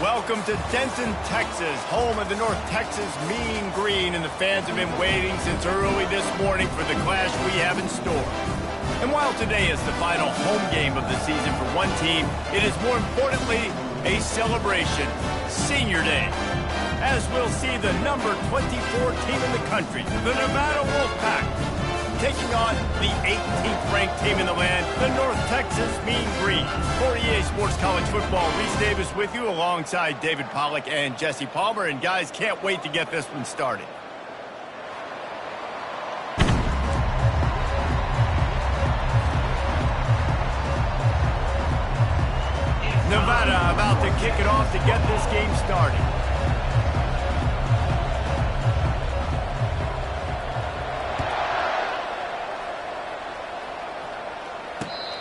Welcome to Denton, Texas, home of the North Texas Mean Green, and the fans have been waiting since early this morning for the clash we have in store. And while today is the final home game of the season for one team, it is more importantly a celebration, Senior Day, as we'll see the number 24 team in the country, the Nevada Wolfpack, taking on the 18th ranked team in the land, the North Texas Mean Green. For EA Sports College Football, Reese Davis with you alongside David Pollack and Jesse Palmer. And guys, can't wait to get this one started. Nevada about to kick it off to get this game started.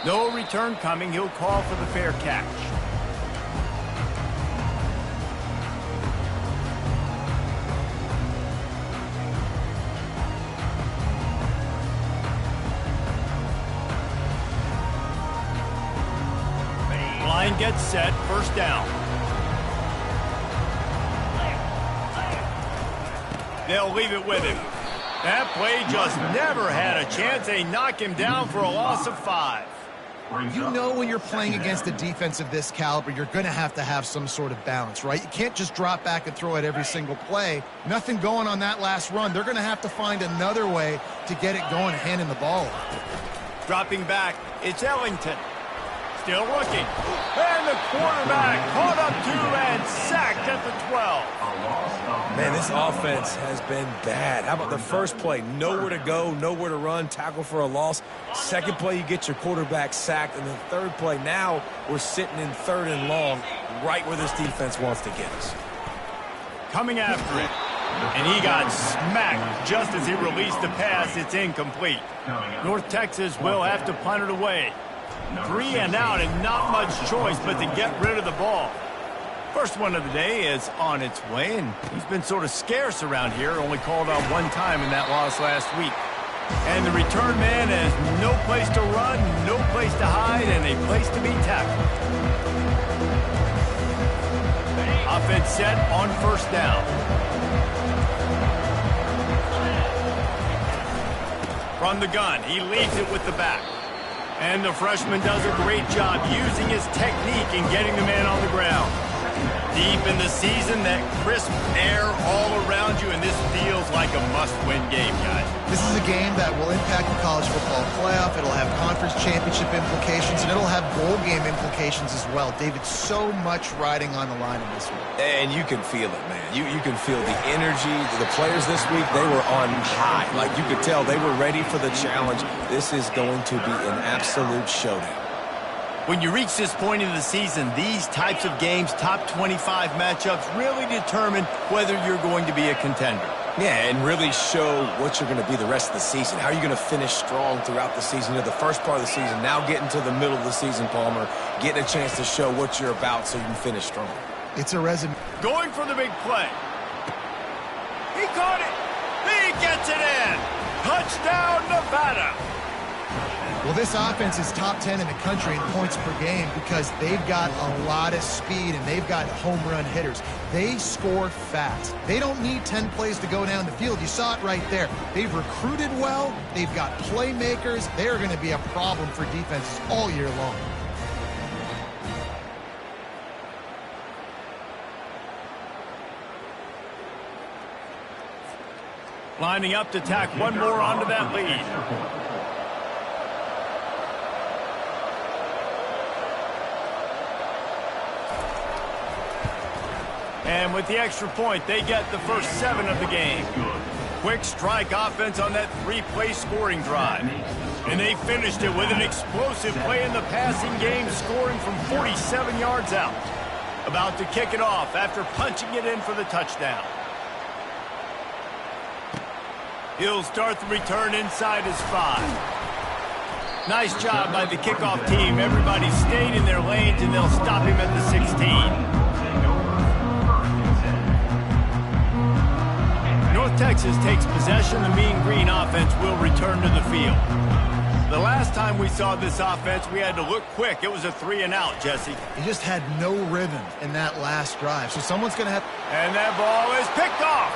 No return coming. He'll call for the fair catch. Line gets set. First down. They'll leave it with him. That play just never had a chance. They knock him down for a loss of 5. You know when you're playing against a defense of this caliber, you're going to have some sort of balance, right? You can't just drop back and throw it every single play. Nothing going on that last run. They're going to have to find another way to get it going, handing the ball off. Dropping back, it's Ellington. Still looking. And the quarterback caught up to and sacked at the 12. Man, this offense has been bad. How about the first play? Nowhere to go, nowhere to run, tackle for a loss. Second play, you get your quarterback sacked. And the third play, now we're sitting in 3rd and long, right where this defense wants to get us. Coming after it. And he got smacked just as he released the pass. It's incomplete. North Texas will have to punt it away. 3 and out, and not much choice but to get rid of the ball. First one of the day is on its way, and he's been sort of scarce around here, only called on one time in that loss last week. And the return man has no place to run, no place to hide, and a place to be tackled. Offense set on first down. From the gun, he leads it with the back. And the freshman does a great job using his technique and getting the man on the ground. Deep in the season, that crisp air all around you, and this feels like a must-win game, guys. This is a game that will impact the college football playoff. It'll have conference championship implications, and it'll have bowl game implications as well. David, so much riding on the line in this one. And you can feel it, man. You can feel the energy. The players this week, they were on high. Like, you could tell they were ready for the challenge. This is going to be an absolute showdown. When you reach this point in the season, these types of games, top 25 matchups, really determine whether you're going to be a contender. Yeah, and really show what you're going to be the rest of the season. How are you going to finish strong throughout the season? The first part of the season, now getting to the middle of the season, Palmer, getting a chance to show what you're about so you can finish strong. It's a resume. Going for the big play. He caught it. He gets it in. Touchdown, Nevada. Well, this offense is top 10 in the country in points per game because they've got a lot of speed and they've got home run hitters. They score fast. They don't need 10 plays to go down the field. You saw it right there. They've recruited well. They've got playmakers. They're going to be a problem for defenses all year long. Lining up to tack one more onto that lead. And with the extra point, they get the first 7 of the game. Quick strike offense on that 3-play scoring drive. And they finished it with an explosive play in the passing game, scoring from 47 yards out. About to kick it off after punching it in for the touchdown. He'll start the return inside his 5. Nice job by the kickoff team. Everybody stayed in their lanes, and they'll stop him at the 16. North Texas takes possession. The Mean Green offense will return to the field. The last time we saw this offense, we had to look quick. It was a 3-and-out, Jesse. He just had no rhythm in that last drive, so someone's going to have... And that ball is picked off.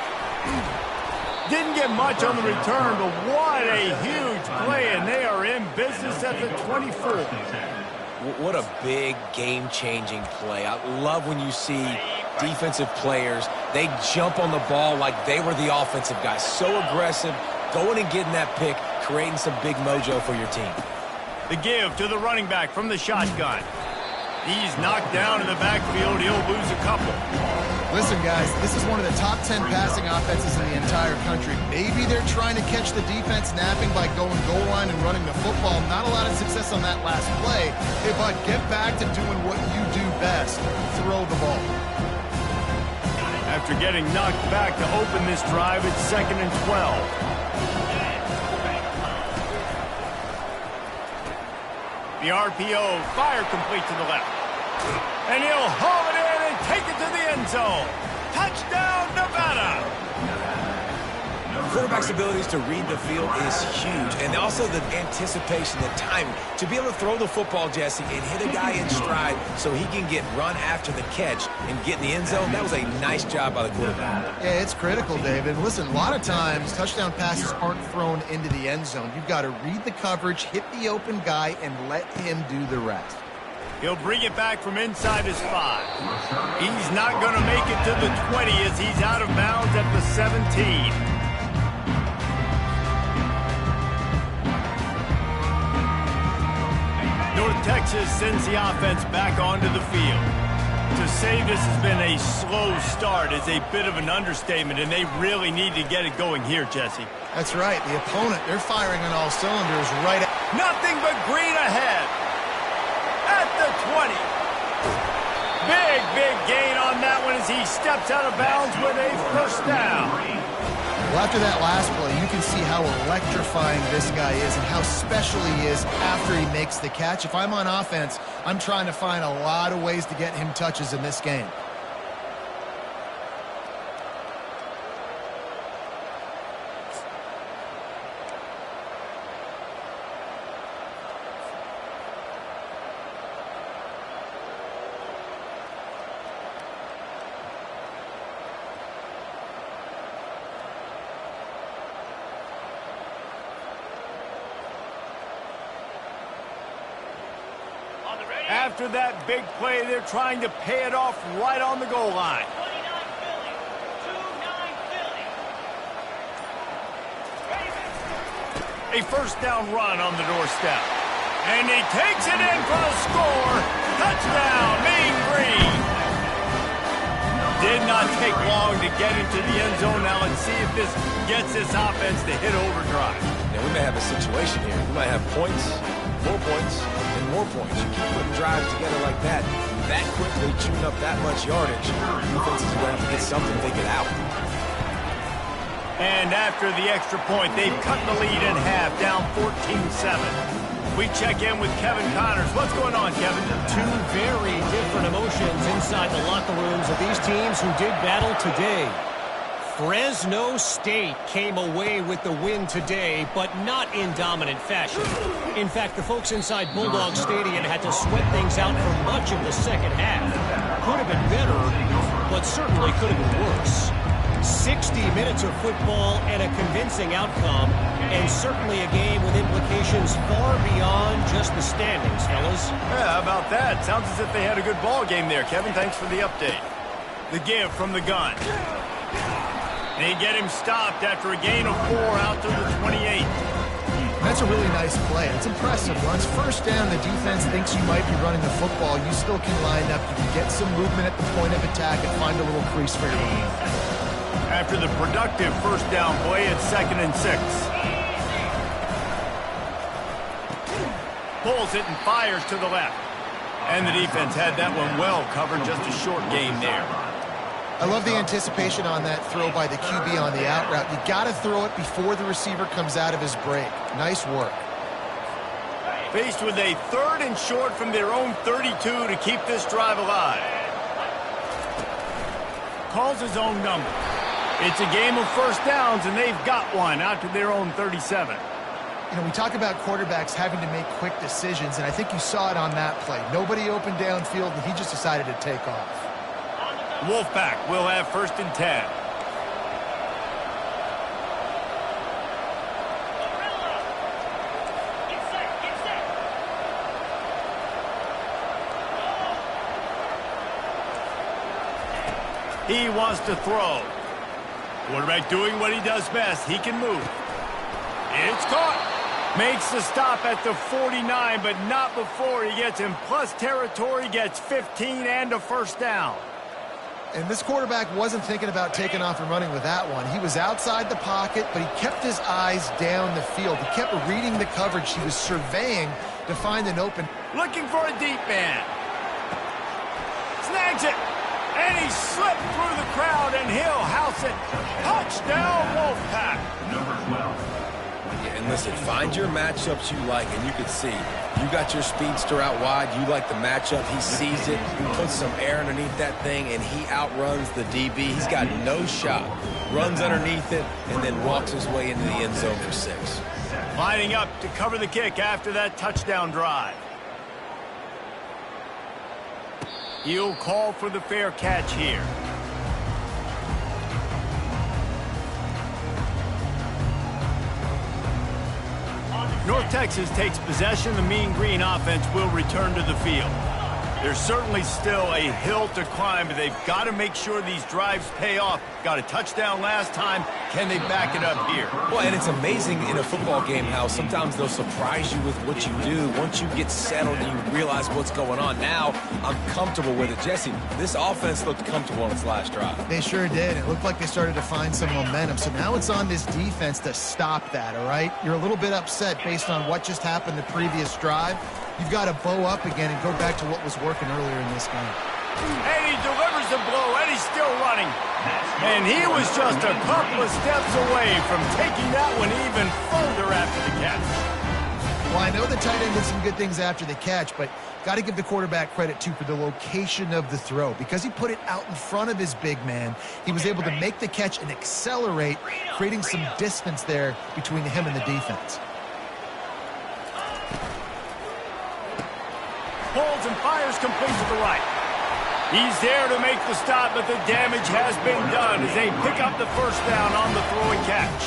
Didn't get much on the return, but what a huge play, and they are in business at the 24. What a big game-changing play. I love when you see defensive players, they jump on the ball like they were the offensive guys. So aggressive, going and getting that pick, creating some big mojo for your team. The give to the running back from the shotgun. He's knocked down in the backfield. He'll lose a couple. Listen, guys, this is one of the top 10 passing offenses in the entire country. Maybe they're trying to catch the defense napping by going goal line and running the football. Not a lot of success on that last play. Hey, bud, get back to doing what you do best. Throw the ball. After getting knocked back to open this drive, it's 2nd and 12. The RPO, fire complete to the left. And he'll haul it in and take it to the end zone. Touchdown, Nevada! Quarterback's abilities to read the field is huge, and also the anticipation, the timing. To be able to throw the football, Jesse, and hit a guy in stride so he can get run after the catch and get in the end zone, that was a nice job by the quarterback. Yeah, it's critical, David. Listen, a lot of times, touchdown passes aren't thrown into the end zone. You've got to read the coverage, hit the open guy, and let him do the rest. He'll bring it back from inside his 5. He's not going to make it to the 20 as he's out of bounds at the 17. North Texas sends the offense back onto the field. To say this has been a slow start is a bit of an understatement, and they really need to get it going here, Jesse. That's right. The opponent, they're firing on all cylinders right at... Nothing but green ahead. At the 20. Big gain on that one as he steps out of bounds with a first down. Well, after that last play, you can see how electrifying this guy is and how special he is after he makes the catch. If I'm on offense, I'm trying to find a lot of ways to get him touches in this game. After that big play, they're trying to pay it off right on the goal line. A first down run on the doorstep. And he takes it in for a score. Touchdown, Mean Green. Did not take long to get into the end zone. Now let's see if this gets this offense to hit overdrive. Yeah, we may have a situation here. We might have points, more points, and more points. You keep putting drives together like that quickly, chewing up that much yardage, defense is going to have to get something to get out. And after the extra point, they've cut the lead in half, down 14-7. We check in with Kevin Connors. What's going on, Kevin? Two very different emotions inside the locker rooms of these teams who did battle today. Fresno State came away with the win today, but not in dominant fashion. In fact, the folks inside Bulldog Stadium had to sweat things out for much of the second half. Could have been better, but certainly could have been worse. 60 minutes of football and a convincing outcome, and certainly a game with implications far beyond just the standings, fellas. Yeah, how about that? Sounds as if they had a good ball game there, Kevin. Thanks for the update. The give from the gun. They get him stopped after a gain of 4 out to the 28. That's a really nice play. It's impressive. Once first down, the defense thinks you might be running the football. You still can line up. You can get some movement at the point of attack and find a little crease for your team. After the productive first down play, it's 2nd and 6. Pulls it and fires to the left. And the defense had that one well covered. Just a short gain there. I love the anticipation on that throw by the QB on the out route. You got to throw it before the receiver comes out of his break. Nice work. Faced with a 3rd and short from their own 32 to keep this drive alive. Calls his own number. It's a game of first downs, and they've got one out to their own 37. You know, we talk about quarterbacks having to make quick decisions, and I think you saw it on that play. Nobody open downfield, and he just decided to take off. Wolfpack will have 1st and 10. He wants to throw. Quarterback doing what he does best. He can move. It's caught. Makes the stop at the 49, but not before he gets in plus territory, gets 15 and a 1st down. And this quarterback wasn't thinking about taking off and running with that one. He was outside the pocket, but he kept his eyes down the field. He kept reading the coverage. He was surveying to find an open. Looking for a deep man. Snags it. And he slipped through the crowd, and he'll house it. Touchdown, Wolfpack. Number 12. Yeah, and listen, find your matchups you like, and you can see. You got your speedster out wide. You like the matchup. He sees it. He puts some air underneath that thing, and he outruns the DB. He's got no shot. Runs underneath it, and then walks his way into the end zone for 6. Lining up to cover the kick after that touchdown drive. He'll call for the fair catch here. North Texas takes possession. The Mean Green offense will return to the field. There's certainly still a hill to climb, but they've got to make sure these drives pay off. Got a touchdown last time. Can they back it up here? Well, and it's amazing in a football game how sometimes they'll surprise you with what you do. Once you get settled and you realize what's going on, now I'm comfortable with it. Jesse, this offense looked comfortable on its last drive. They sure did. It looked like they started to find some momentum. So now it's on this defense to stop that, all right? You're a little bit upset based on what just happened the previous drive. You've got to bow up again and go back to what was working earlier in this game. And he delivers the blow, and he's still running. And he was just a couple of steps away from taking that one even further after the catch. Well, I know the tight end did some good things after the catch, but got to give the quarterback credit, too, for the location of the throw. Because he put it out in front of his big man, he was able to make the catch and accelerate, creating some distance there between him and the defense. Pulls and fires complete to the right. He's there to make the stop, but the damage has been done as they pick up the 1st down on the throwing catch.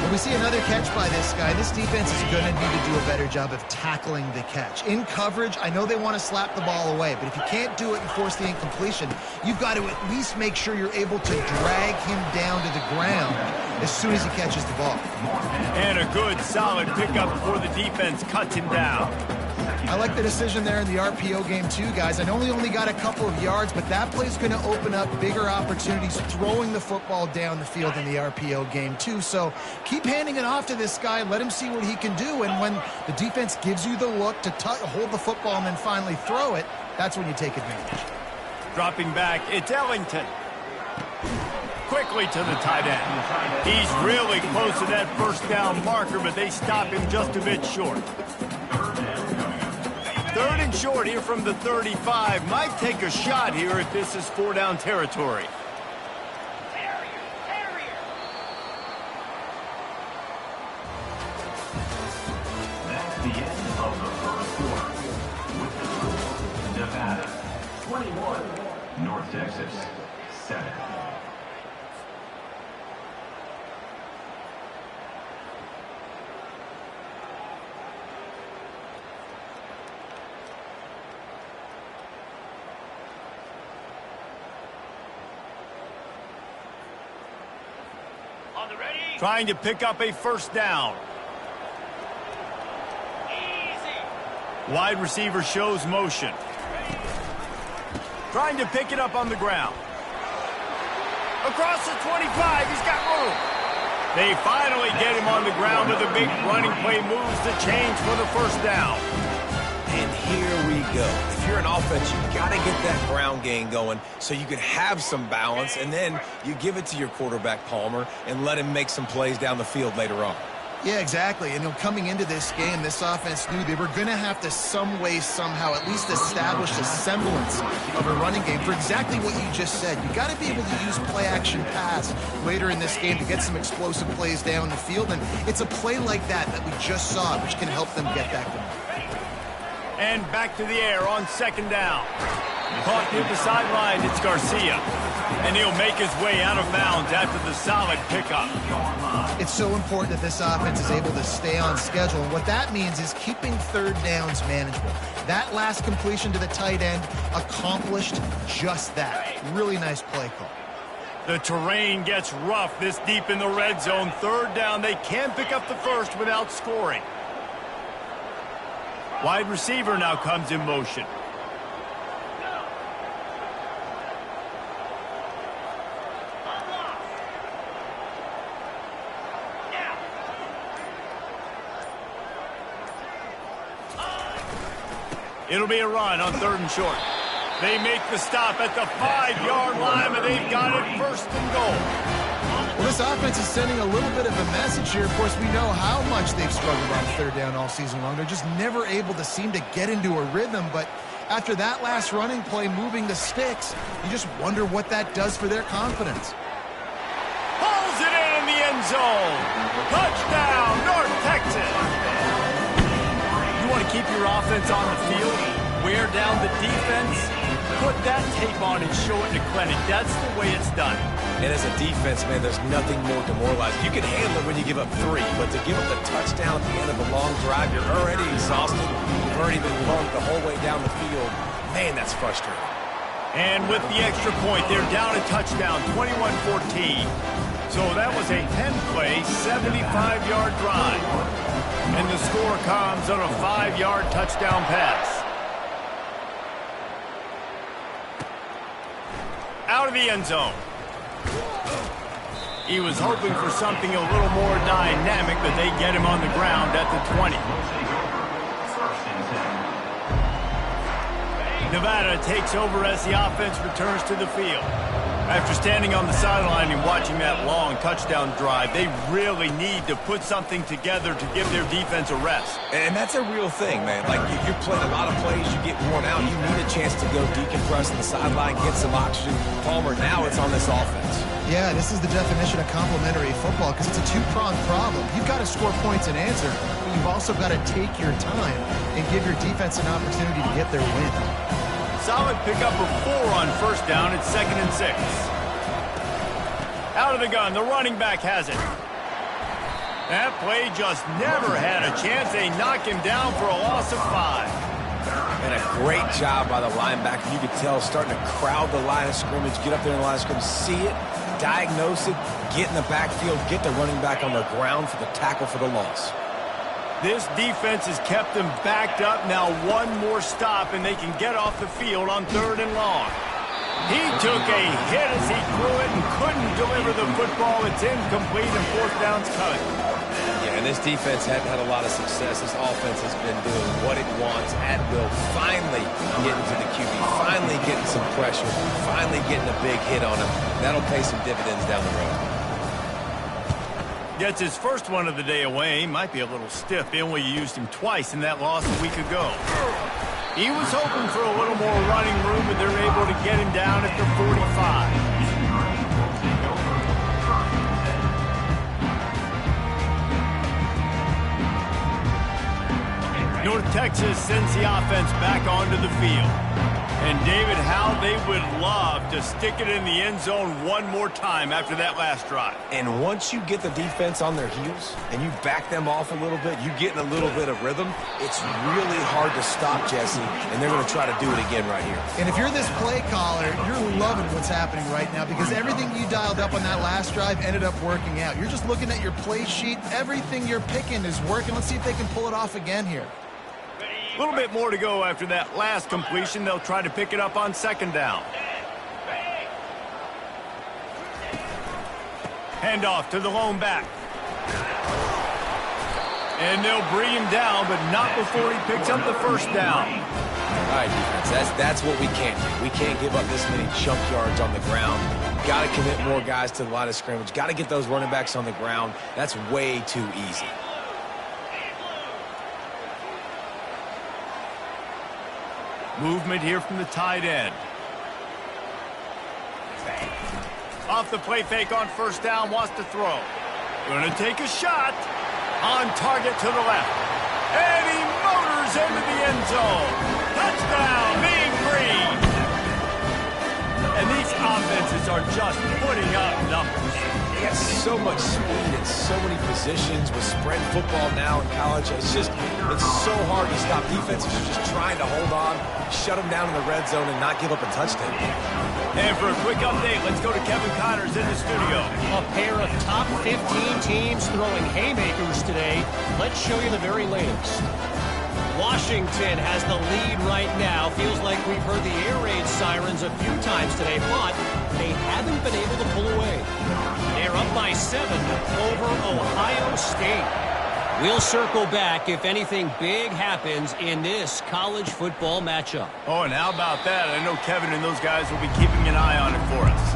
When we see another catch by this guy, this defense is going to need to do a better job of tackling the catch. In coverage, I know they want to slap the ball away, but if you can't do it and force the incompletion, you've got to at least make sure you're able to drag him down to the ground as soon as he catches the ball. And a good, solid pickup before the defense cuts him down. I like the decision there in the RPO game too, guys. I know he only got a couple of yards, but that play's going to open up bigger opportunities throwing the football down the field in the RPO game too. So keep handing it off to this guy. Let him see what he can do. And when the defense gives you the look to hold the football and then finally throw it, that's when you take advantage. Dropping back, it's Ellington. Quickly to the tight end. He's really close to that 1st down marker, but they stop him just a bit short. 3rd and short here from the 35. Might take a shot here if this is 4 down territory. That's the end of the 1st quarter. With the score, Nevada 21, North Texas 7. Trying to pick up a 1st down. Wide receiver shows motion. Trying to pick it up on the ground. Across the 25, he's got room. They finally get him on the ground with a big running play moves the change for the 1st down. And here we go. If you're an offense, you got to get that ground game going so you can have some balance, and then you give it to your quarterback, Palmer, and let him make some plays down the field later on. Yeah, exactly. And coming into this game, this offense knew they were going to have to some way, somehow, at least establish a semblance of a running game for exactly what you just said. You got to be able to use play-action pass later in this game to get some explosive plays down the field. And it's a play like that we just saw, which can help them get that going. And back to the air on second down. Caught near the sideline, it's Garcia. And he'll make his way out of bounds after the solid pickup. It's so important that this offense is able to stay on schedule. And what that means is keeping third downs manageable. That last completion to the tight end accomplished just that. Really nice play call. The terrain gets rough this deep in the red zone. Third down, they can pick up the first without scoring. Wide receiver now comes in motion. It'll be a run on third and short. They make the stop at the 5-yard line, and they've got it first and goal. Well, this offense is sending a little bit of a message here. Of course, we know how much they've struggled on third down all season long. They're just never able to seem to get into a rhythm. But after that last running play, moving the sticks, you just wonder what that does for their confidence. Pulls it in the end zone. Touchdown, North Texas. You want to keep your offense on the field, wear down the defense, put that tape on and show it to clinic. That's the way it's done. And as a defense, man, there's nothing more demoralizing. You can handle it when you give up 3, but to give up the touchdown at the end of a long drive, you're already exhausted. You've already been lumped the whole way down the field. Man, that's frustrating. And with the extra point, they're down a touchdown, 21-14. So that was a 10-play, 75-yard drive. And the score comes on a 5-yard touchdown pass. Out of the end zone. He was hoping for something a little more dynamic, but they get him on the ground at the 20. Nevada takes over as the offense returns to the field. After standing on the sideline and watching that long touchdown drive, they really need to put something together to give their defense a rest. And that's a real thing, man. Like, you're playing a lot of plays, you get worn out, you need a chance to go decompress on the sideline, get some oxygen. Palmer, now it's on this offense. Yeah, this is the definition of complementary football because it's a two-pronged problem. You've got to score points and answer, but you've also got to take your time and give your defense an opportunity to get their win. Solid pickup of 4 on first down. It's 2nd and 6. Out of the gun, the running back has it. That play just never had a chance. They knock him down for a loss of 5. And a great job by the linebacker. You could tell starting to crowd the line of scrimmage, get up there in the line of scrimmage, see it, diagnose it, get in the backfield, get the running back on the ground for the tackle for the loss. This defense has kept them backed up. Now one more stop, and they can get off the field on 3rd and long. He took a hit as he threw it and couldn't deliver the football. It's incomplete, and 4th down's coming. Yeah, and this defense hadn't had a lot of success. This offense has been doing what it wants at will. Finally getting to the QB, finally getting some pressure, finally getting a big hit on him. That'll pay some dividends down the road. Gets his first one of the day away. Might be a little stiff. They only used him twice in that loss a week ago. He was hoping for a little more running room, but they're able to get him down at the 45. North Texas sends the offense back onto the field. And, David, how they would love to stick it in the end zone one more time after that last drive. And once you get the defense on their heels and you back them off a little bit, you get in a little bit of rhythm, it's really hard to stop, Jesse, and they're going to try to do it again right here. And if you're this play caller, you're loving what's happening right now because everything you dialed up on that last drive ended up working out. You're just looking at your play sheet. Everything you're picking is working. Let's see if they can pull it off again here. A little bit more to go after that last completion. They'll try to pick it up on 2nd down. Handoff to the lone back. And they'll bring him down, but not before he picks up the 1st down. All right, defense, that's what we can't do. We can't give up this many chunk yards on the ground. Got to commit more guys to the line of scrimmage. Got to get those running backs on the ground. That's way too easy. Movement here from the tight end. Off the play fake on first down, wants to throw. Going to take a shot. On target to the left. And he motors into the end zone. Touchdown, Mean Green. And these offenses are just putting up numbers. They got so much speed in so many positions with spread football now in college. It's so hard to stop defenses. You're just trying to hold on, shut them down in the red zone, and not give up a touchdown. And for a quick update, let's go to Kevin Connors in the studio. A pair of top 15 teams throwing haymakers today. Let's show you the very latest. Washington has the lead right now. Feels like we've heard the air raid sirens a few times today, but they haven't been able to pull away. They're up by 7 over Ohio State. We'll circle back if anything big happens in this college football matchup. Oh, and how about that? I know Kevin and those guys will be keeping an eye on it for us.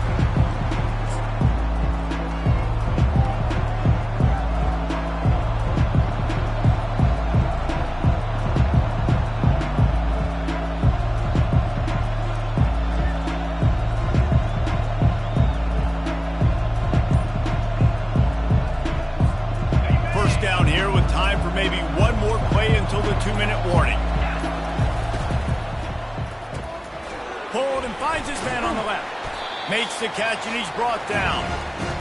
Down here with time for maybe one more play until the 2-minute warning. Pulled and finds his man on the left. Makes the catch and he's brought down.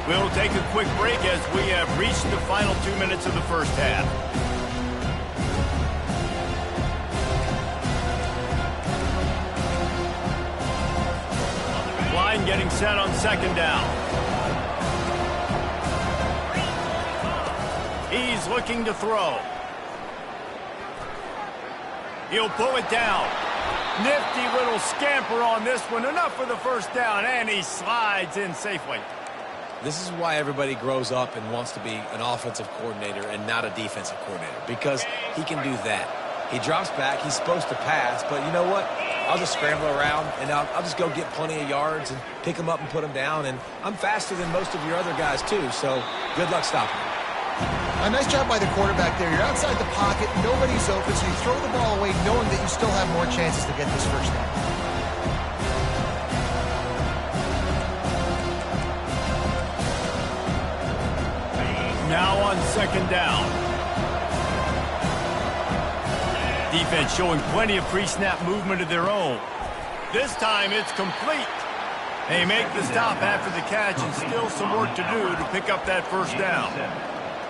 We'll take a quick break as we have reached the final 2 minutes of the first half. Line getting set on second down. He's looking to throw. He'll pull it down. Nifty little scamper on this one. Enough for the first down, and he slides in safely. This is why everybody grows up and wants to be an offensive coordinator and not a defensive coordinator, because he can do that. He drops back. He's supposed to pass, but you know what? I'll just scramble around, and I'll just go get plenty of yards and pick them up and put them down, and I'm faster than most of your other guys, too, so good luck stopping me. A nice job by the quarterback there. You're outside the pocket, nobody's open, so you throw the ball away knowing that you still have more chances to get this first down. Now on second down. Defense showing plenty of pre-snap movement of their own. This time it's complete. They make the stop after the catch and still some work to do to pick up that first down.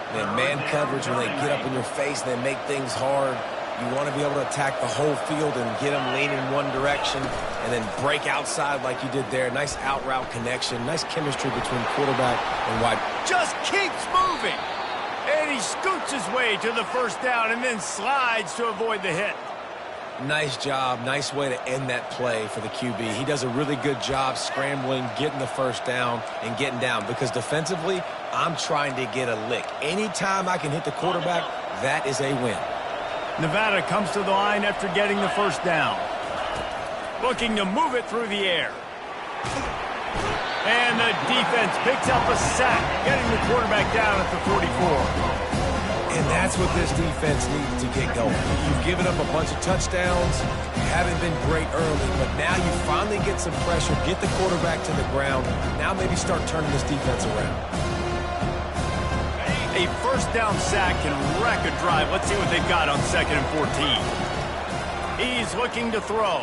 Man coverage, when they get up in your face and they make things hard, you want to be able to attack the whole field and get them leaning one direction and then break outside like you did there. Nice out-route connection, nice chemistry between quarterback and wide. Just keeps moving. And he scoots his way to the first down and then slides to avoid the hit. Nice job. Nice way to end that play for the QB. He does a really good job scrambling, getting the first down, and getting down. Because defensively, I'm trying to get a lick. Anytime I can hit the quarterback, that is a win. Nevada comes to the line after getting the first down. Looking to move it through the air. And the defense picks up a sack, getting the quarterback down at the 44. And that's what this defense needs to get going. You've given up a bunch of touchdowns. You haven't been great early, but now you finally get some pressure, get the quarterback to the ground. Now maybe start turning this defense around. A first down sack can wreck a drive. Let's see what they've got on 2nd and 14. He's looking to throw.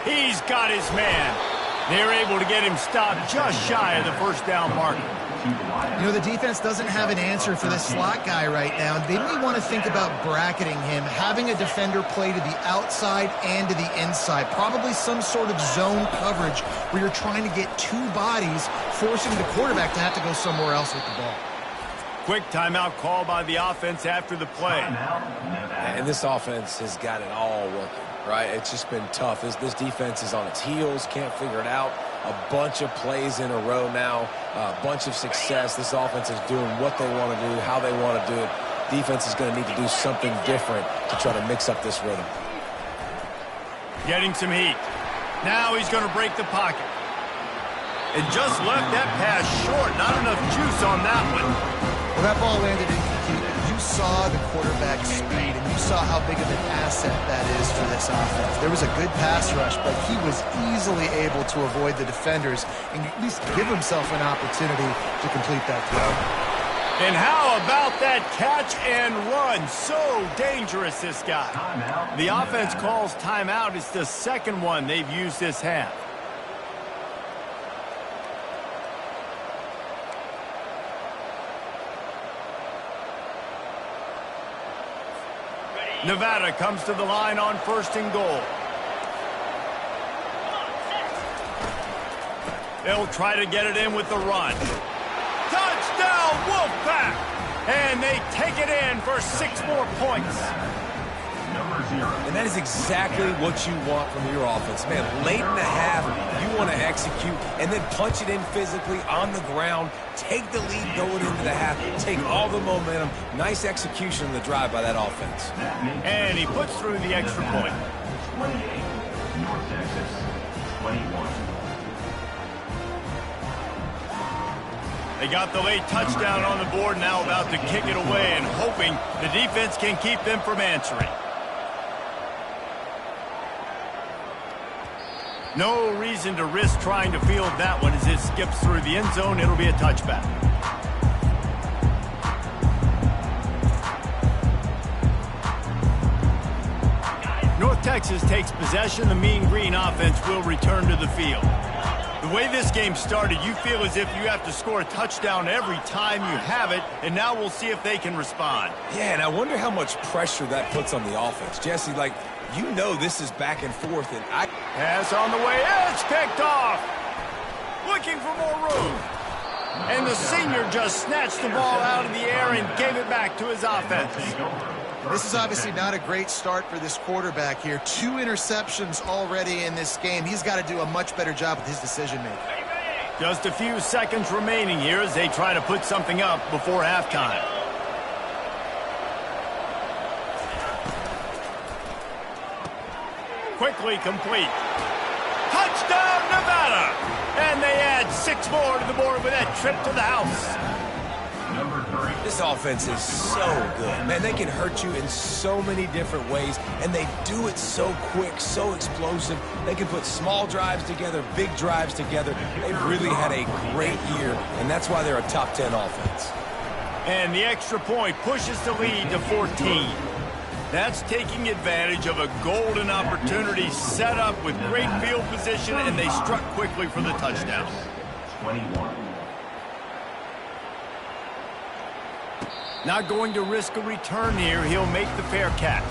He's got his man. They're able to get him stopped just shy of the first down marker. You know, the defense doesn't have an answer for this slot guy right now. They may want to think about bracketing him, having a defender play to the outside and to the inside. Probably some sort of zone coverage where you're trying to get two bodies, forcing the quarterback to have to go somewhere else with the ball. Quick timeout call by the offense after the play. And this offense has got it all working, right? It's just been tough. This defense is on its heels, can't figure it out. A bunch of plays in a row now, a bunch of success. This offense is doing what they want to do, how they want to do it. Defense is going to need to do something different to try to mix up this rhythm. Getting some heat. Now he's going to break the pocket. And just left that pass short. Not enough juice on that one. Well, that ball landed incomplete. You saw the quarterback speed, and you saw how big of an asset that is for this offense. There was a good pass rush, but he was easily able to avoid the defenders and at least give himself an opportunity to complete that throw. And how about that catch and run? So dangerous, this guy. The offense calls timeout. It's the second one they've used this half. Nevada comes to the line on 1st and goal. They'll try to get it in with the run. Touchdown, Wolfpack! And they take it in for 6 more points. And that is exactly what you want from your offense. Man, late in the half, you want to execute and then punch it in physically on the ground, take the lead going into the half, take all the momentum. Nice execution in the drive by that offense. And he puts through the extra point. 28, North Texas, 21. They got the late touchdown on the board, now about to kick it away and hoping the defense can keep them from answering. No reason to risk trying to field that one as it skips through the end zone. It'll be a touchback. North Texas takes possession. The Mean Green offense will return to the field. The way this game started, you feel as if you have to score a touchdown every time you have it, and now we'll see if they can respond. Yeah, and I wonder how much pressure that puts on the offense. Jesse, like, you know this is back and forth, and Pass on the way. It's picked off. Looking for more room. And the senior just snatched the ball out of the air and gave it back to his offense. This is obviously not a great start for this quarterback here. 2 interceptions already in this game. He's got to do a much better job with his decision-making. Just a few seconds remaining here as they try to put something up before halftime. Quickly complete. Touchdown, Nevada! And they add 6 more to the board with that trip to the house. Number 3. this offense is so good. Man, they can hurt you in so many different ways, and they do it so quick, so explosive. They can put small drives together, big drives together. They've really had a great year, and that's why they're a top 10 offense. And the extra point pushes the lead to 14. That's taking advantage of a golden opportunity set up with great field position, and they struck quickly for the touchdown. 21. Not going to risk a return here. He'll make the fair catch.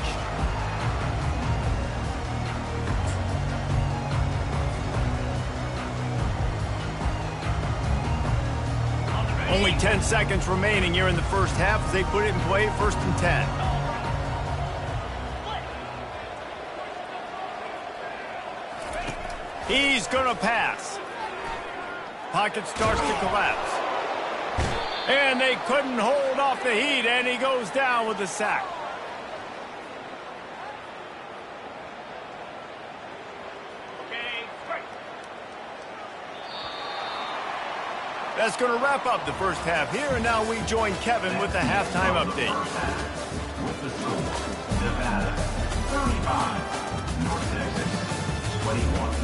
Only 10 seconds remaining here in the first half as they put it in play, 1st and 10. He's going to pass. Pocket starts to collapse. And they couldn't hold off the heat, and he goes down with the sack. That's going to wrap up the first half here, and now we join Kevin with the halftime update. With the score, Nevada 35, North Texas 21.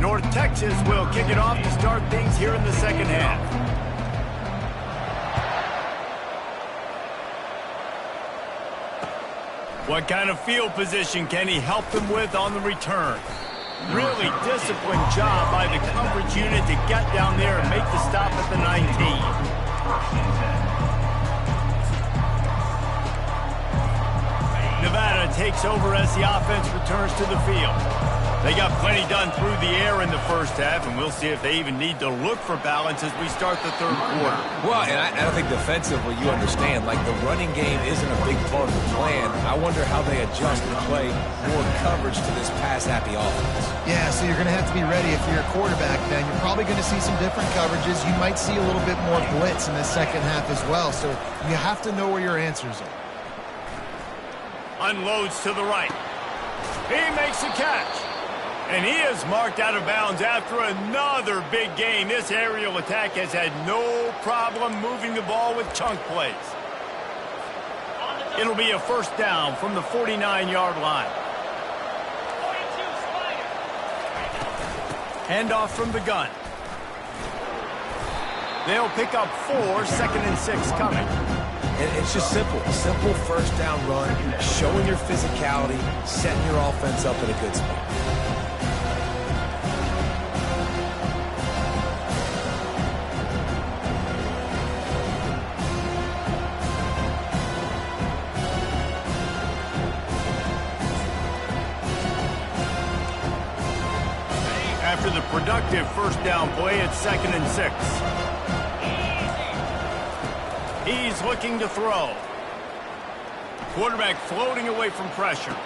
North Texas will kick it off to start things here in the second half. What kind of field position can he help them with on the return? Really disciplined job by the coverage unit to get down there and make the stop at the 19. Nevada takes over as the offense returns to the field. They got plenty done through the air in the first half, and we'll see if they even need to look for balance as we start the third quarter. Well, and I think defensively, you understand, like the running game isn't a big part of the plan. I wonder how they adjust and play more coverage to this pass-happy offense. Yeah, so you're going to have to be ready if you're a quarterback then. You're probably going to see some different coverages. You might see a little bit more blitz in the second half as well, so you have to know where your answers are. Unloads to the right. He makes a catch. And he is marked out of bounds after another big gain. This aerial attack has had no problem moving the ball with chunk plays. It'll be a first down from the 49-yard line. Handoff from the gun. They'll pick up 4, 2nd and 6 coming. And it's just simple. Simple first down run, showing your physicality, setting your offense up in a good spot. After the productive first down play, it's 2nd and 6. He's looking to throw. Quarterback floating away from pressure.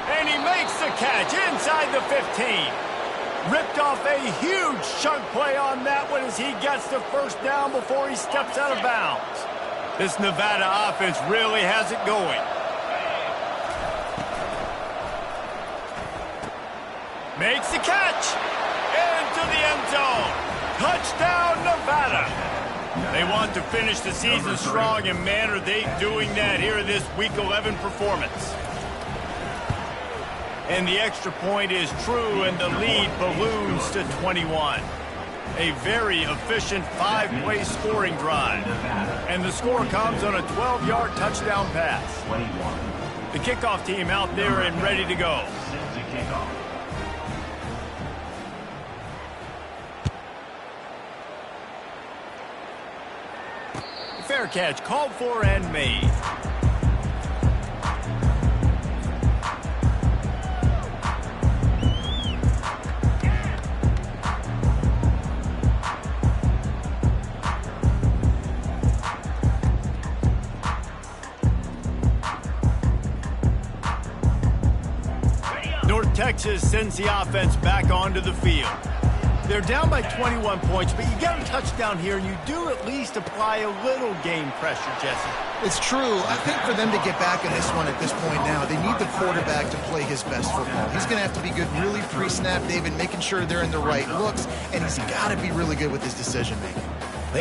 And he makes the catch inside the 15. Ripped off a huge chunk play on that one as he gets the first down before he steps out of bounds. This Nevada offense really has it going. Makes the catch. Into the end zone. Touchdown, Nevada. They want to finish the season strong, and man, are they doing that here in this Week 11 performance. And the extra point is true, and the lead balloons to 21. A very efficient 5-play scoring drive. And the score comes on a 12-yard touchdown pass. The kickoff team out there and ready to go. Fair catch called for and made. North Texas sends the offense back onto the field. They're down by 21 points, but you get a touchdown here, and you do at least apply a little game pressure, Jesse. It's true. I think for them to get back in this one at this point now, they need the quarterback to play his best football. He's going to have to be good really pre-snap, David, making sure they're in the right looks, and he's got to be really good with his decision-making.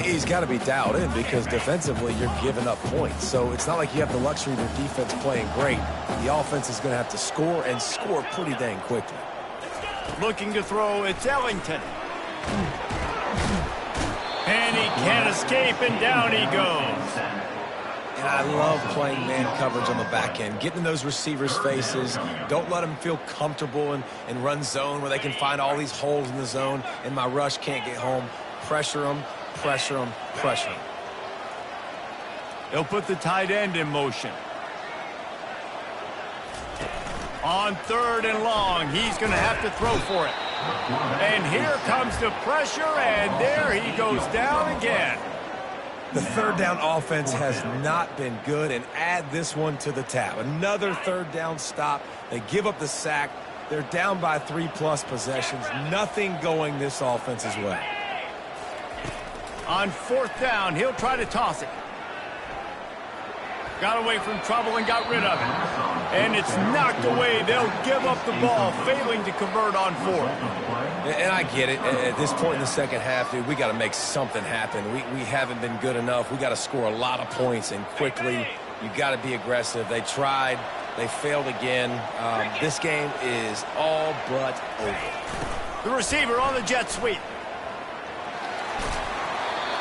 He's got to be dialed in because defensively you're giving up points. So it's not like you have the luxury of your defense playing great. The offense is going to have to score and score pretty dang quickly. Looking to throw, it's Ellington. And he can't escape, and down he goes. And I love playing man coverage on the back end, getting in those receivers' faces. Don't let them feel comfortable in run zone where they can find all these holes in the zone, and my rush can't get home. Pressure them, pressure them, pressure them. They'll put the tight end in motion. On 3rd and long, he's going to have to throw for it. And here comes the pressure, and there he goes down again. The third down offense has not been good, and add this one to the tab. Another third down stop. They give up the sack. They're down by 3+ possessions. Nothing going this offense's way. On 4th down, he'll try to toss it. Got away from trouble and got rid of it. And it's knocked away. They'll give up the ball, failing to convert on 4th. And I get it. At this point in the second half, dude, we got to make something happen. We haven't been good enough. We got to score a lot of points, and quickly. You got to be aggressive. They tried. They failed again. This game is all but over. The receiver on the jet sweep.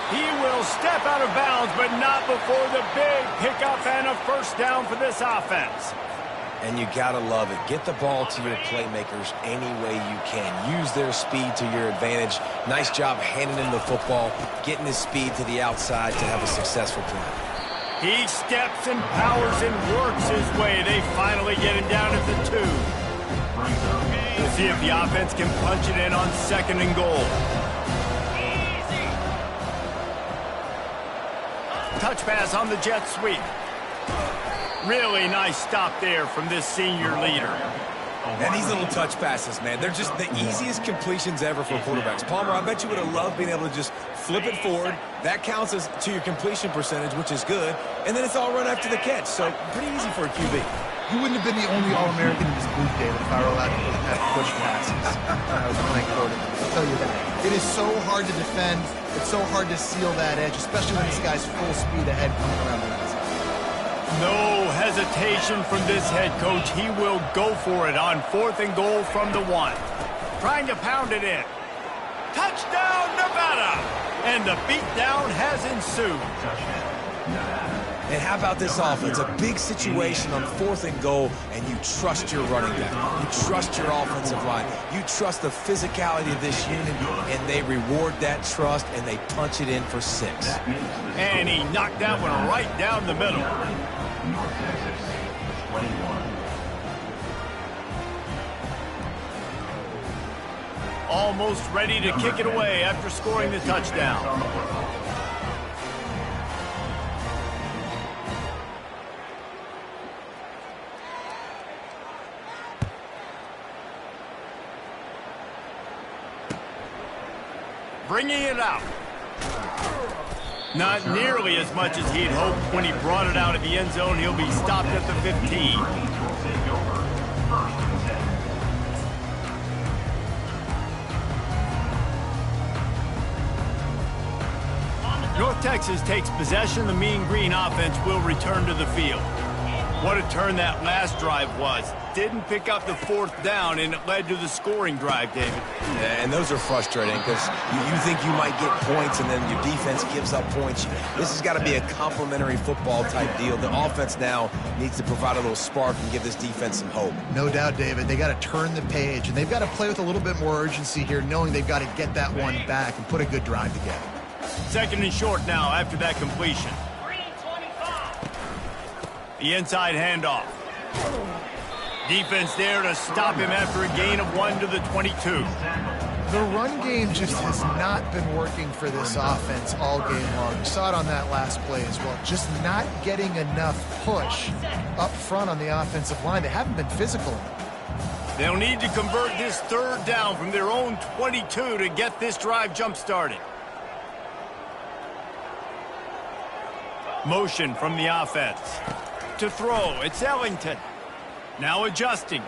He will step out of bounds, but not before the big pickup and a first down for this offense. And you got to love it. Get the ball to your playmakers any way you can. Use their speed to your advantage. Nice job handing him the football, getting his speed to the outside to have a successful play. He steps and powers and works his way. They finally get him down at the 2. We'll see if the offense can punch it in on 2nd and goal. Touch pass on the jet sweep. Really nice stop there from this senior leader. And these little touch passes, man, they're just the easiest completions ever for quarterbacks. Palmer, I bet you would have loved being able to just flip it forward. That counts as to your completion percentage, which is good. And then it's all run after the catch, so pretty easy for a QB. You wouldn't have been the only All-American in this booth, David, if I were allowed to have push passes when I was playing quarterback. I'll tell you that. It is so hard to defend. It's so hard to seal that edge, especially when this guy's full speed ahead coming around the outside. No hesitation from this head coach. He will go for it on 4th and goal from the 1. Trying to pound it in. Touchdown, Nevada! And the beatdown has ensued. And how about this offense? A big situation on 4th and goal, and you trust your running back. You trust your offensive line. You trust the physicality of this unit, and they reward that trust, and they punch it in for 6. And he knocked that one right down the middle. North Texas, 21. Almost ready to kick it away after scoring the touchdown. Bringing it out. Not nearly as much as he'd hoped when he brought it out of the end zone. He'll be stopped at the 15. North Texas takes possession. The Mean Green offense will return to the field. What a turn that last drive was. Didn't pick up the 4th down, and it led to the scoring drive, David. Yeah, and those are frustrating because you think you might get points, and then your defense gives up points. This has got to be a complementary football type deal. The offense now needs to provide a little spark and give this defense some hope. No doubt, David. They got to turn the page, and they've got to play with a little bit more urgency here, knowing they've got to get that one back and put a good drive together. 2nd and short now after that completion. The inside handoff. Defense there to stop him after a gain of 1 to the 22. The run game just has not been working for this offense all game long. You saw it on that last play as well. Just not getting enough push up front on the offensive line. They haven't been physical enough. They'll need to convert this 3rd down from their own 22 to get this drive jump-started. Motion from the offense. To throw, it's Ellington. Now adjusting.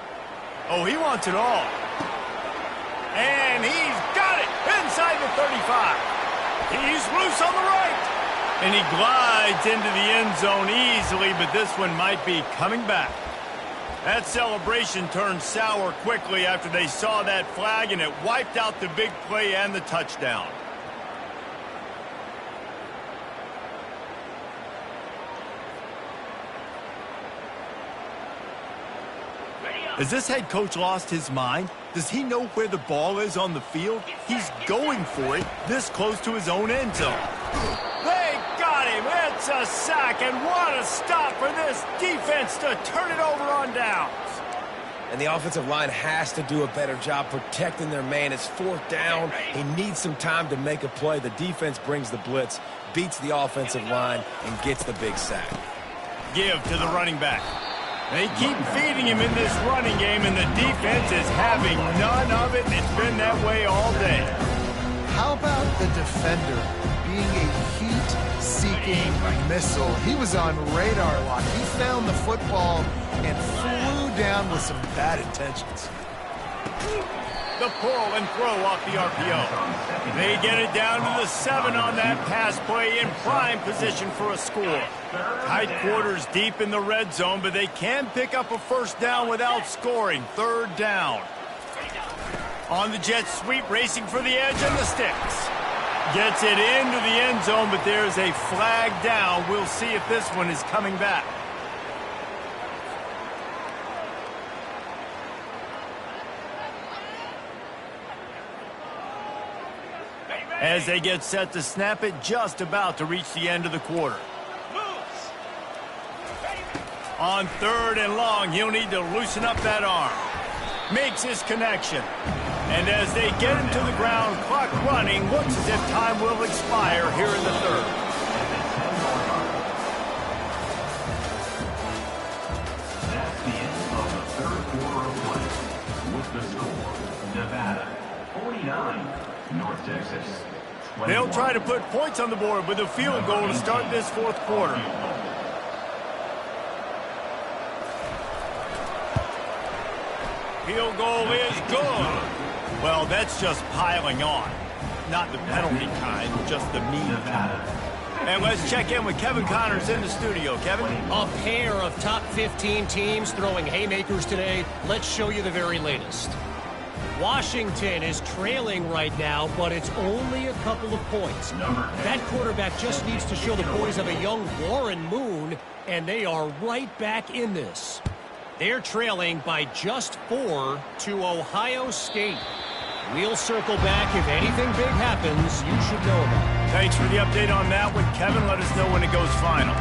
Oh, he wants it all. And he's got it inside the 35. He's loose on the right. And he glides into the end zone easily, but this one might be coming back. That celebration turned sour quickly after they saw that flag, and it wiped out the big play and the touchdown. Has this head coach lost his mind? Does he know where the ball is on the field? He's going for it this close to his own end zone. They got him. It's a sack, and what a stop for this defense to turn it over on downs. And the offensive line has to do a better job protecting their man. It's 4th down. He needs some time to make a play. The defense brings the blitz, beats the offensive line, and gets the big sack. Give to the running back. They keep feeding him in this running game, and the defense is having none of it, and it's been that way all day. How about the defender being a heat-seeking missile? He was on radar lock. He found the football and flew down with some bad intentions. The pull and throw off the RPO. They get it down to the 7 on that pass play, in prime position for a score. Tight quarters deep in the red zone, but they can pick up a 1st down without scoring. 3rd down. On the jet sweep, racing for the edge and the sticks. Gets it into the end zone, but there's a flag down. We'll see if this one is coming back. As they get set to snap it, just about to reach the end of the quarter. On 3rd and long, he'll need to loosen up that arm. Makes his connection. And as they get him to the ground, clock running, looks as if time will expire here in the 3rd. That's the end of the 3rd quarter of play. With the score, Nevada 49, North Texas 21. They'll try to put points on the board with a field goal to start this 4th quarter. Field goal is good. Well, that's just piling on. Not the penalty kind, just the mean kind. And let's check in with Kevin Connors in the studio. Kevin? A pair of top 15 teams throwing haymakers today. Let's show you the very latest. Washington is trailing right now, but it's only a couple of points. That quarterback just needs to show the boys of a young Warren Moon, and they are right back in this. They're trailing by just 4 to Ohio State. We'll circle back if anything big happens you should know about. Thanks for the update on that one, Kevin. Let us know when it goes final.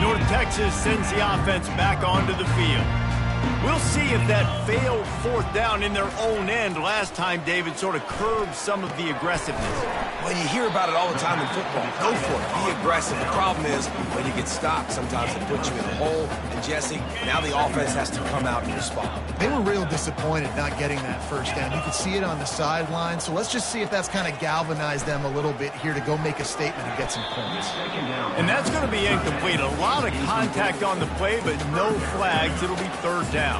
North Texas sends the offense back onto the field. We'll see if that failed fourth down in their own end last time, David, sort of curbed some of the aggressiveness. Well, you hear about it all the time in football. Go for it. Be aggressive. The problem is when you get stopped, sometimes it puts you in a hole. And, Jesse, now the offense has to come out and respond. They were real disappointed not getting that first down. You could see it on the sideline. So let's just see if that's kind of galvanized them a little bit here to go make a statement and get some points. And that's going to be incomplete. A lot of contact on the play, but no flags. It'll be third down.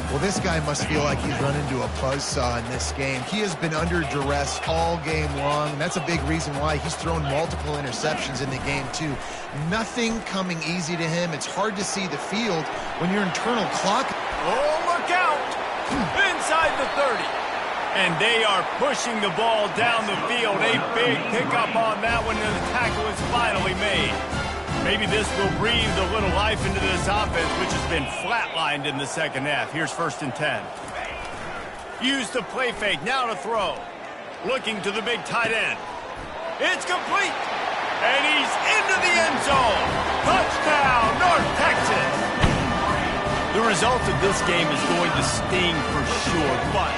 Well, this guy must feel like he's run into a buzzsaw in this game. He has been under duress all game long, and that's a big reason why he's thrown multiple interceptions in the game, too. Nothing coming easy to him. It's hard to see the field when your internal clock... Oh, look out! Inside the 30. And they are pushing the ball down the field. A big pickup on that one, and the tackle is finally made. Maybe this will breathe a little life into this offense, which has been flatlined in the second half. Here's 1st and 10. Use the play fake, now to throw. Looking to the big tight end. It's complete. And he's into the end zone. Touchdown, North Texas. The result of this game is going to sting for sure, but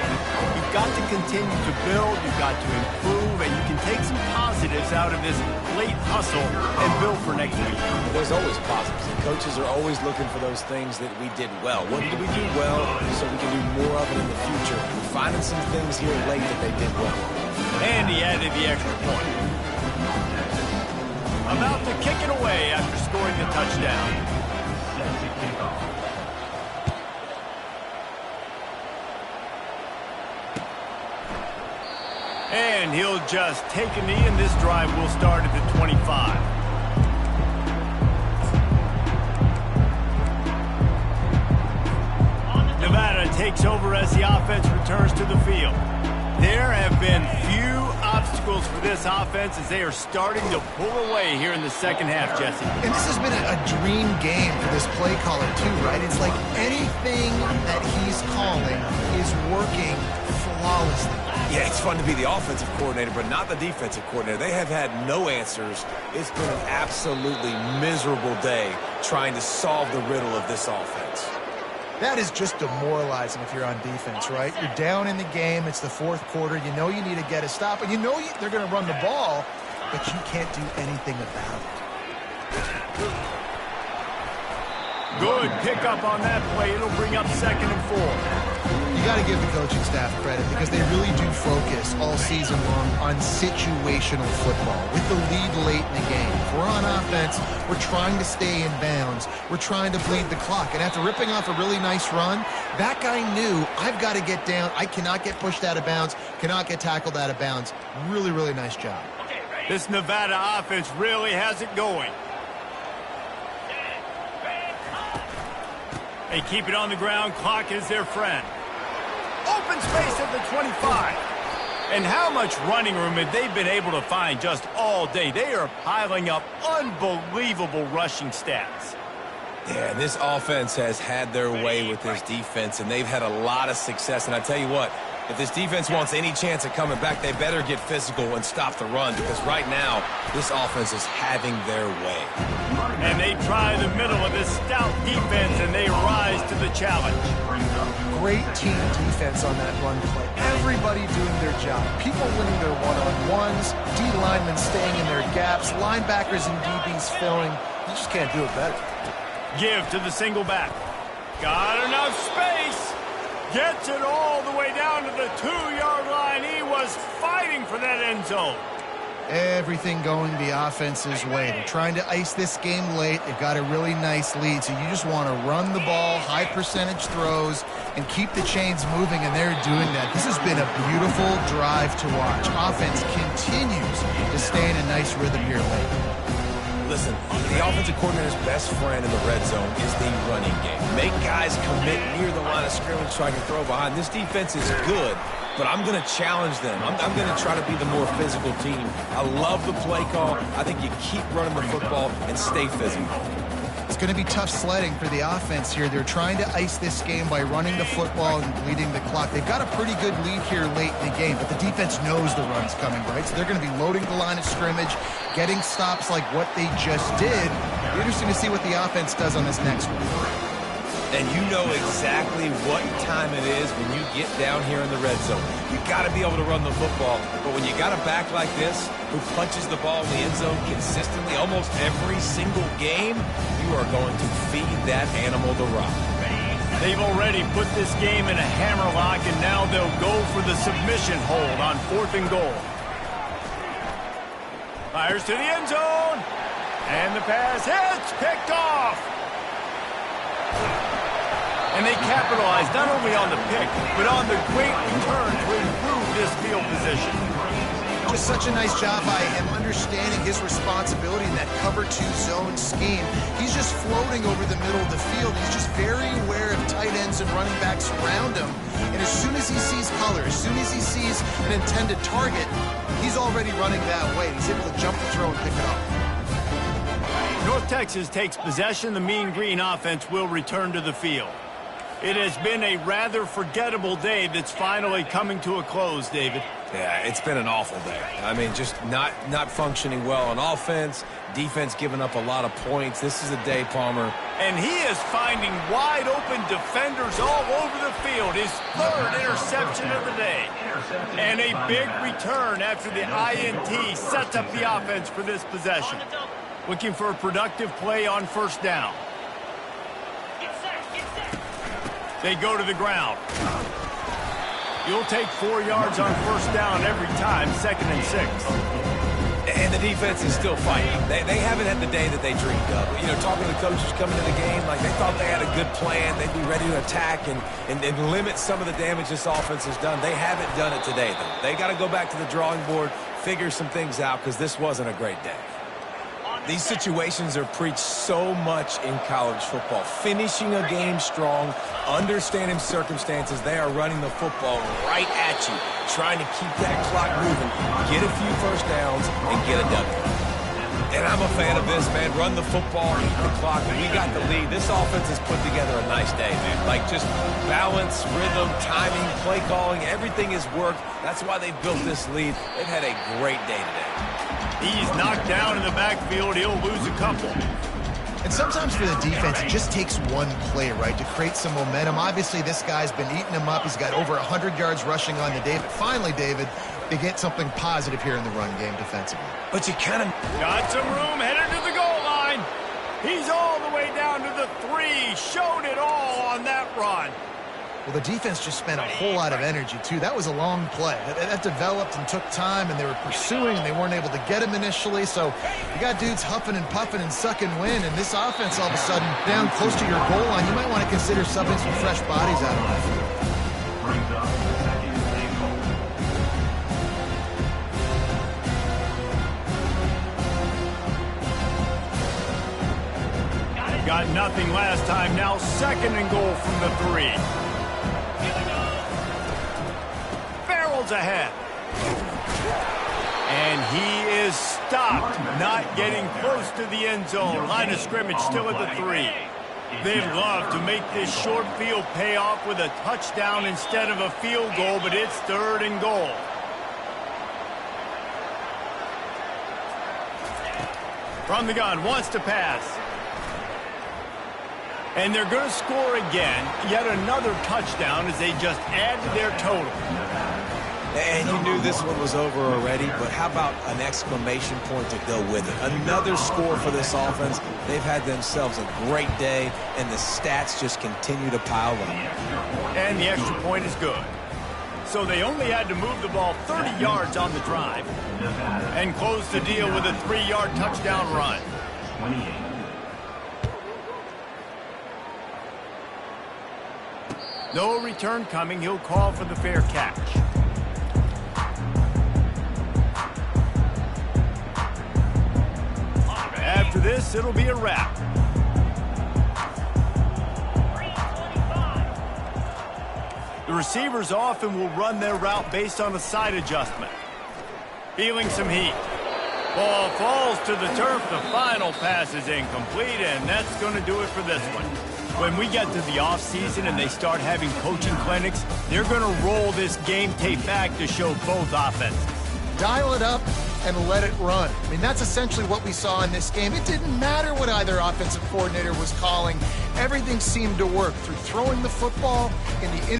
you've got to continue to build, you've got to improve, and you can take some positives out of this late hustle and build for next week. There's always positives. Coaches are always looking for those things that we did well. What did we do well so we can do more of it in the future? We're finding some things here late that they did well. And he added the extra point. About to kick it away after scoring the touchdown. And he'll just take a knee, and this drive will start at the 25. Nevada takes over as the offense returns to the field. There have been few obstacles for this offense as they are starting to pull away here in the second half, Jesse. And this has been a dream game for this play caller, too, right? It's like anything that he's calling is working flawlessly. Yeah, it's fun to be the offensive coordinator, but not the defensive coordinator. They have had no answers. It's been an absolutely miserable day trying to solve the riddle of this offense. That is just demoralizing if you're on defense, right? You're down in the game. It's the fourth quarter. You know you need to get a stop, and you know they're going to run the ball, but you can't do anything about it. Good pickup on that play. It'll bring up 2nd and 4. You got to give the coaching staff credit because they really do focus all season long on situational football with the lead late in the game. If we're on offense, we're trying to stay in bounds. We're trying to bleed the clock. And after ripping off a really nice run, that guy knew, I've got to get down. I cannot get pushed out of bounds, cannot get tackled out of bounds. Really, really nice job. This Nevada offense really has it going. They keep it on the ground. Clock is their friend. Open space at the 25. And how much running room have they been able to find just all day? They are piling up unbelievable rushing stats. Yeah, this offense has had their way with this defense, and they've had a lot of success. And I tell you what, if this defense wants any chance of coming back, they better get physical and stop the run, because right now, this offense is having their way. And they try the middle of this stout defense, and they rise to the challenge. Great team defense on that run play. Everybody doing their job. People winning their one-on-ones, D linemen staying in their gaps, linebackers and DBs filling. You just can't do it better. Give to the single back. Got enough space. Gets it all the way down to the 2-yard line. He was fighting for that end zone. Everything going the offense's way. They're trying to ice this game late. They've got a really nice lead, so you just want to run the ball, high percentage throws, and keep the chains moving, and they're doing that. This has been a beautiful drive to watch. Offense continues to stay in a nice rhythm here late. Listen, the offensive coordinator's best friend in the red zone is the running game. Make guys commit near the line of scrimmage so I can throw behind. This defense is good, but I'm going to challenge them. I'm going to try to be the more physical team. I love the play call. I think you keep running the football and stay physical. It's going to be tough sledding for the offense here. They're trying to ice this game by running the football and bleeding the clock. They've got a pretty good lead here late in the game, but the defense knows the run's coming, right? So they're going to be loading the line of scrimmage, getting stops like what they just did. It'll be interesting to see what the offense does on this next one. And you know exactly what time it is when you get down here in the red zone. You got to be able to run the football, but when you got a back like this who punches the ball in the end zone consistently almost every single game, you are going to feed that animal the rock. They've already put this game in a hammerlock, and now they'll go for the submission hold on 4th and goal. Fires to the end zone, and the pass hits, picked off. And they capitalize not only on the pick, but on the great return to improve this field position. Just such a nice job by him understanding his responsibility in that cover 2 zone scheme. He's just floating over the middle of the field. He's just very aware of tight ends and running backs around him. And as soon as he sees color, as soon as he sees an intended target, he's already running that way. He's able to jump the throw and pick it up. North Texas takes possession. The Mean Green offense will return to the field. It has been a rather forgettable day that's finally coming to a close, David. Yeah, it's been an awful day. I mean, just not functioning well on offense, defense giving up a lot of points. This is a day, Palmer. And he is finding wide-open defenders all over the field. His 3rd interception of the day. And a big return after the INT sets up the offense for this possession. Looking for a productive play on 1st down. They go to the ground. You'll take 4 yards on 1st down every time, 2nd and 6. And the defense is still fighting. They haven't had the day that they dreamed of. You know, talking to the coaches coming to the game, like they thought they had a good plan. They'd be ready to attack and limit some of the damage this offense has done. They haven't done it today, though. They got to go back to the drawing board, figure some things out, because this wasn't a great day. These situations are preached so much in college football. Finishing a game strong, understanding circumstances. They are running the football right at you, trying to keep that clock moving, get a few 1st downs, and get a W. And I'm a fan of this, man. Run the football, eat the clock, and we got the lead. This offense has put together a nice day, man. Like just balance, rhythm, timing, play calling, everything has worked. That's why they built this lead. They've had a great day today. He's knocked down in the backfield. He'll lose a couple. And sometimes for the defense, it just takes one play, right, to create some momentum. Obviously, this guy's been eating him up. He's got over 100 yards rushing on the day. But finally, David, they get something positive here in the run game defensively. But you kind of got some room, headed to the goal line. He's all the way down to the 3. Showed it all on that run. Well, the defense just spent a whole lot of energy, too. That was a long play. That developed and took time, and they were pursuing, and they weren't able to get him initially. So you got dudes huffing and puffing and sucking wind, and this offense all of a sudden down close to your goal line. You might want to consider subbing some fresh bodies out of that field. Brings up 2nd and goal. Got nothing last time. Now 2nd and goal from the 3. Barrels ahead. And he is stopped, not getting close to the end zone. Line of scrimmage still at the 3. They'd love to make this short field pay off with a touchdown instead of a field goal, but it's 3rd and goal. From the gun, wants to pass. And they're going to score again. Yet another touchdown as they just add to their total. And you knew this one was over already, but how about an exclamation point to go with it? Another score for this offense. They've had themselves a great day, and the stats just continue to pile up. And the extra point is good. so they only had to move the ball 30 yards on the drive and close the deal with a 3-yard touchdown run. 28. No return coming. He'll call for the fair catch. After this, it'll be a wrap. The receivers often will run their route based on a side adjustment. Feeling some heat. Ball falls to the turf. The final pass is incomplete, and that's going to do it for this one. When we get to the offseason and they start having coaching clinics, they're going to roll this game tape back to show both offenses. Dial it up and let it run. I mean, that's essentially what we saw in this game. It didn't matter what either offensive coordinator was calling. Everything seemed to work through throwing the football in the